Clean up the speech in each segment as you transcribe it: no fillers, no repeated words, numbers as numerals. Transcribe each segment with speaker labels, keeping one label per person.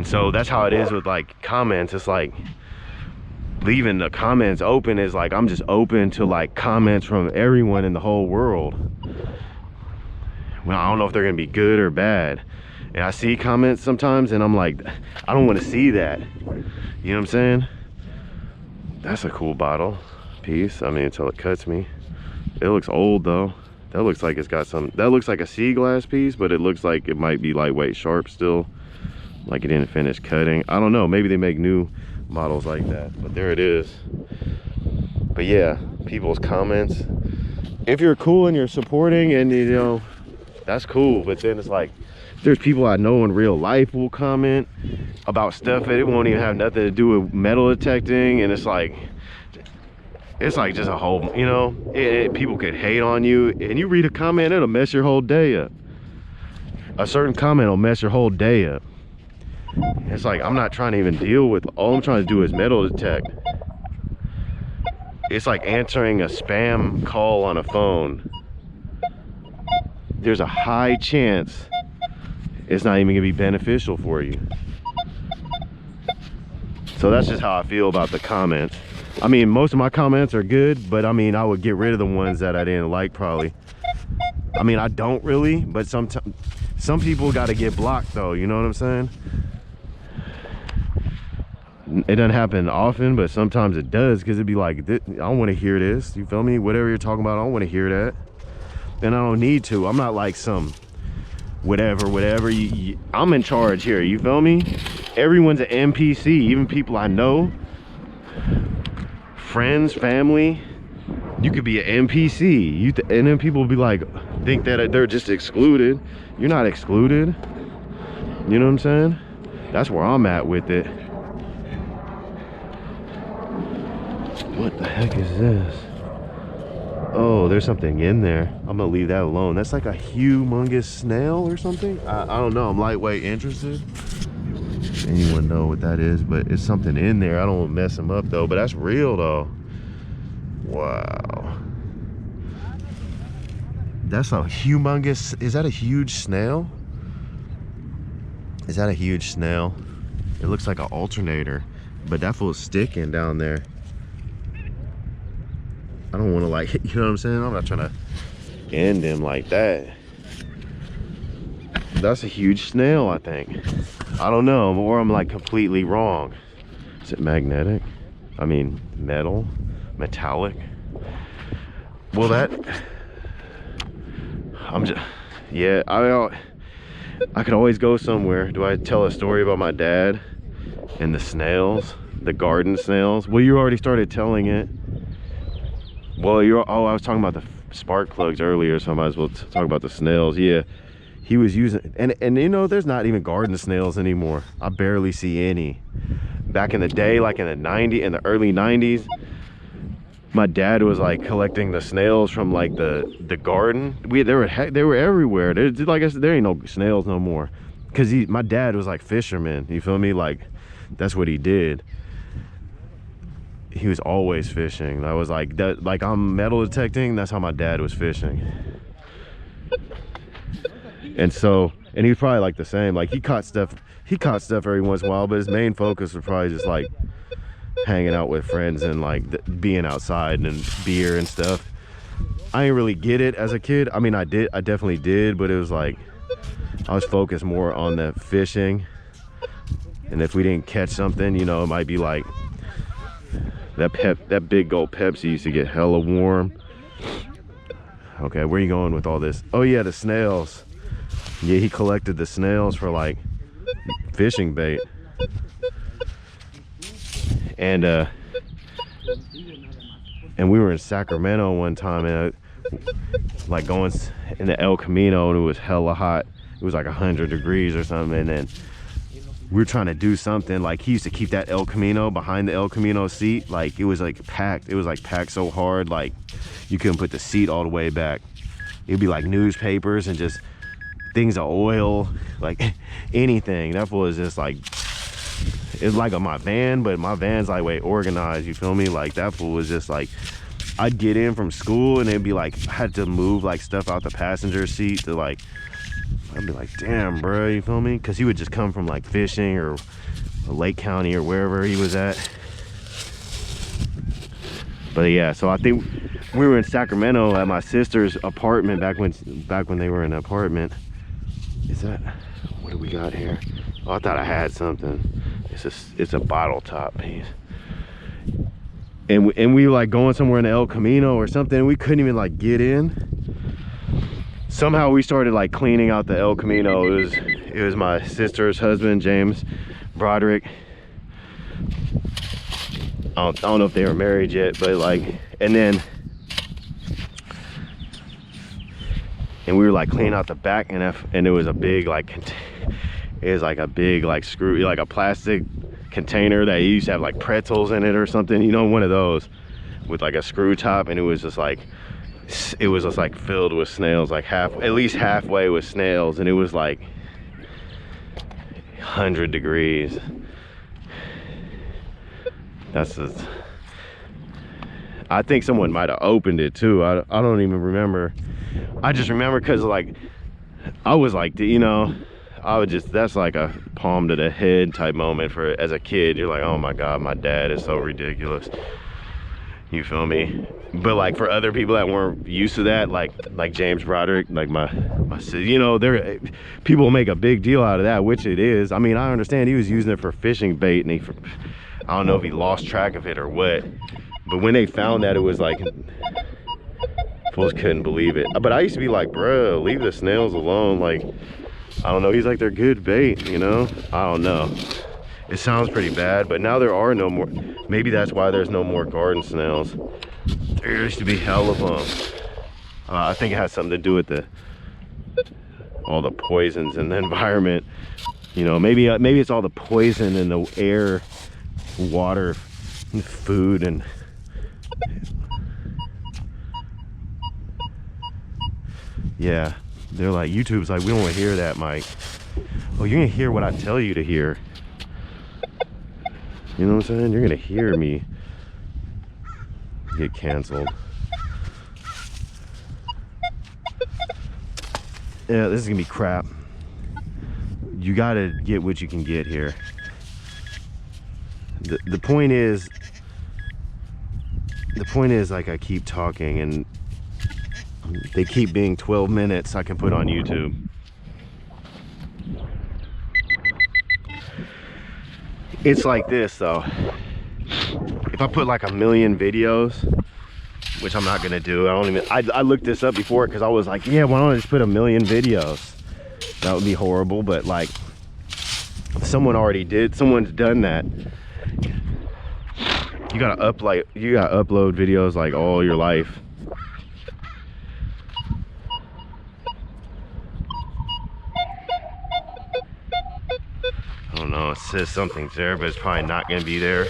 Speaker 1: And so that's how it is with like comments. It's like leaving the comments open is like I'm just open to like comments from everyone in the whole world. Well, I don't know if they're gonna be good or bad. And I see comments sometimes and I'm like, I don't want to see that. You know what I'm saying? That's a cool bottle piece. I mean, until it cuts me. It looks old though. That looks like it's got some, that looks like a sea glass piece, but it looks like it might be lightweight sharp still. Like it didn't finish cutting. I don't know, maybe they make new models like that, but there it is. But yeah, people's comments, if you're cool and you're supporting and you know, that's cool. But then it's like, there's people I know in real life will comment about stuff that it won't even have nothing to do with metal detecting, and it's like just a whole, you know, people could hate on you, and you read a comment, it'll mess your whole day up. A certain comment will mess your whole day up. It's like, I'm not trying to even deal with, all I'm trying to do is metal detect. It's like answering a spam call on a phone. There's a high chance it's not even gonna be beneficial for you. So that's just how I feel about the comments. I mean, most of my comments are good, but I mean, I would get rid of the ones that I didn't like probably. I mean, I don't really, but some people gotta get blocked though, you know what I'm saying? It doesn't happen often, but sometimes it does, because it'd be like, I don't want to hear this, you feel me? Whatever you're talking about, I don't want to hear that. And I don't need to. I'm not like some whatever I'm in charge here, you feel me? Everyone's an NPC, even people I know, friends, family. You could be an NPC, and then people will be like, think that they're just excluded. You're not excluded, you know what I'm saying? That's where I'm at with it. What the heck is this? Oh, there's something in there. I'm gonna leave that alone. That's like a humongous snail or something. I don't know, I'm lightweight interested. Anyone know what that is? But it's something in there. I don't want to mess them up though, but that's real though. Wow. That's a humongous, is that a huge snail? Is that a huge snail? It looks like an alternator, but that fool's sticking down there. I don't want to, like, you know what I'm saying? I'm not trying to end him like that. That's a huge snail, I think. I don't know, or I'm like completely wrong. Is it magnetic? I mean, metal, metallic. Well, that, I'm just, yeah, I could always go somewhere. Do I tell a story about my dad and the snails, the garden snails? Well, you already started telling it. Well, I was talking about the spark plugs earlier, so I might as well talk about the snails. Yeah, he was using, and you know, there's not even garden snails anymore. I barely see any. Back in the day, like in the early 90s, my dad was like collecting the snails from like the garden. They were everywhere. Like I said, there ain't no snails no more, because my dad was like fisherman. You feel me? Like that's what he did. He was always fishing. That was like that. Like I'm metal detecting. That's how my dad was fishing. And so, and he was probably like the same. Like he caught stuff every once in a while, but his main focus was probably just like hanging out with friends and like being outside and beer and stuff. I didn't really get it as a kid. I mean, I definitely did, but it was like I was focused more on the fishing. And if we didn't catch something, you know, it might be like that big old Pepsi used to get hella warm. Okay, where are you going with all this? Oh yeah, the snails. Yeah, he collected the snails for like fishing bait. And we were in Sacramento one time, and like going in the El Camino, and it was hella hot. It was like 100 degrees or something, and then we were trying to do something. Like he used to keep that El Camino behind the El Camino seat. Like it was like packed. It was like packed so hard, like you couldn't put the seat all the way back. It'd be like newspapers and just things of oil, like anything. That was just like, it's like my van, but my van's like way organized, you feel me? Like that fool was just like, I'd get in from school and it'd be like, I had to move like stuff out the passenger seat to like I'd be like, damn, bro, you feel me? Because he would just come from like fishing or Lake County or wherever he was at. But yeah, so I think we were in Sacramento at my sister's apartment back when they were in an apartment. Is that, what do we got here? Oh, I thought I had something. It's a bottle top piece. And we were like going somewhere in El Camino or something, and we couldn't even like get in. Somehow we started like cleaning out the El Camino. It was my sister's husband, James Broderick. I don't know if they were married yet, but like, and we were like cleaning out the back, and it was a big like, it was like a big like screw, like a plastic container that used to have like pretzels in it or something, you know, one of those with like a screw top, and it was just like filled with snails, like at least halfway with snails, and it was like 100 degrees. That's just, I think someone might have opened it too. I don't even remember. I just remember because like I was like, you know, I would just, that's like a palm to the head type moment for, as a kid. You're like, oh my God, my dad is so ridiculous. You feel me? But like for other people that weren't used to that, like James Broderick, like my you know, people make a big deal out of that, which it is. I mean, I understand he was using it for fishing bait, and I don't know if he lost track of it or what. But when they found that, it was like, fools couldn't believe it. But I used to be like, bro, leave the snails alone. Like, I don't know, he's like, they're good bait, you know? I don't know. It sounds pretty bad, but now there are no more. Maybe that's why there's no more garden snails. There used to be hell of them. I think it has something to do with all the poisons in the environment. You know, maybe it's all the poison in the air, water, and food, and yeah. They're like, YouTube's like, we don't want to hear that, Mike. Well, you're gonna hear what I tell you to hear. You know what I'm saying? You're gonna hear me get canceled. Yeah, this is gonna be crap. You gotta get what you can get here. The point is like, I keep talking and they keep being 12 minutes I can put on YouTube. It's like this though. If I put like 1 million videos, which I'm not gonna do, I looked this up before because I was like, yeah, why don't I just put 1 million videos? That would be horrible, but like, someone's done that. You gotta upload videos like all your life. I don't know, it says something's there, but it's probably not gonna be there.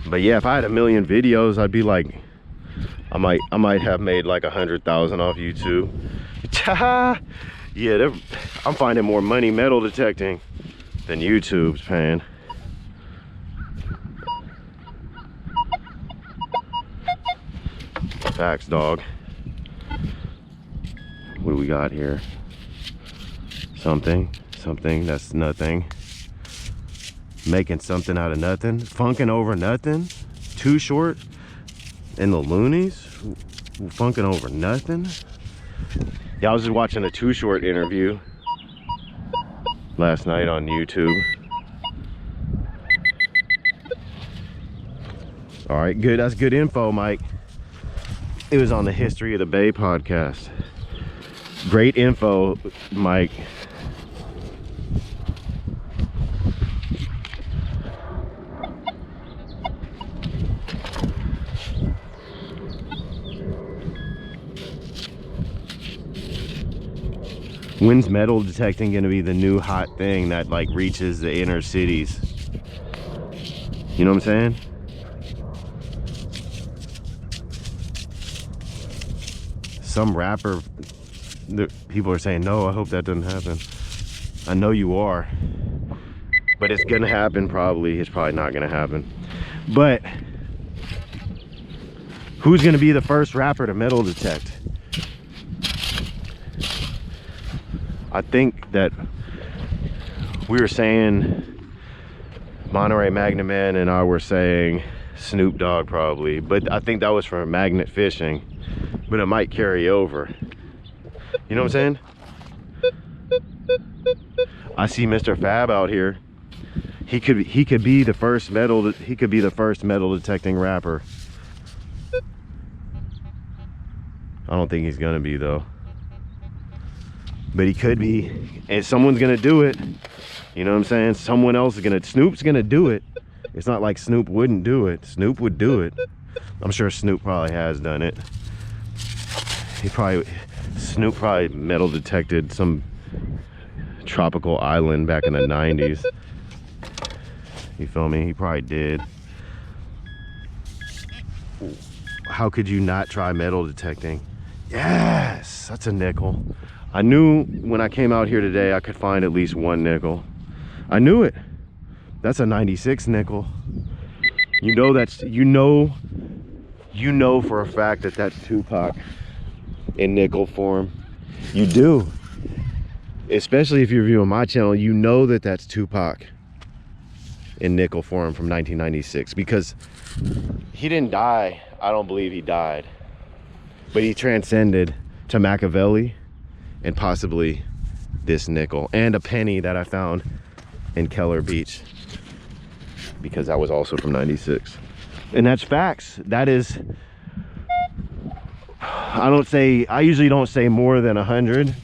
Speaker 1: But yeah, if I had 1 million videos, I'd be like, I might have made like 100,000 off YouTube. Yeah, I'm finding more money metal detecting than YouTube's paying. Facts, dog. What do we got here? Something, that's nothing. Making something out of nothing. Funking over nothing. Too Short and the Loonies. Funking over nothing. Yeah, I was just watching a Too Short interview last night on YouTube. All right, good. That's good info, Mike. It was on the History of the Bay podcast. Great info, Mike. When's metal detecting gonna be the new hot thing that like reaches the inner cities? You know what I'm saying? Some rapper, people are saying, no, I hope that doesn't happen. I know you are, but it's gonna happen probably. It's probably not gonna happen. But who's gonna be the first rapper to metal detect? I think that we were saying Monterey Magnet Man and I were saying Snoop Dogg probably, but I think that was for magnet fishing, but it might carry over. You know what I'm saying? I see Mr. Fab out here. He could be the first metal detecting rapper. I don't think he's gonna be though, but he could be, and someone's gonna do it. You know what I'm saying? Someone else is gonna, Snoop's gonna do it. It's not like Snoop wouldn't do it. Snoop would do it. I'm sure Snoop probably has done it. Snoop probably metal detected some tropical island back in the 90s. You feel me? He probably did. How could you not try metal detecting? Yes, that's a nickel. I knew when I came out here today I could find at least one nickel. I knew it. That's a 96 nickel. You know that's, you know for a fact that that's Tupac in nickel form. You do. Especially if you're viewing my channel, you know that that's Tupac in nickel form from 1996, because he didn't die. I don't believe he died, but he transcended to Machiavelli and possibly this nickel and a penny that I found in Keller Beach, because that was also from 96. And that's facts. That is, I usually don't say more than 100.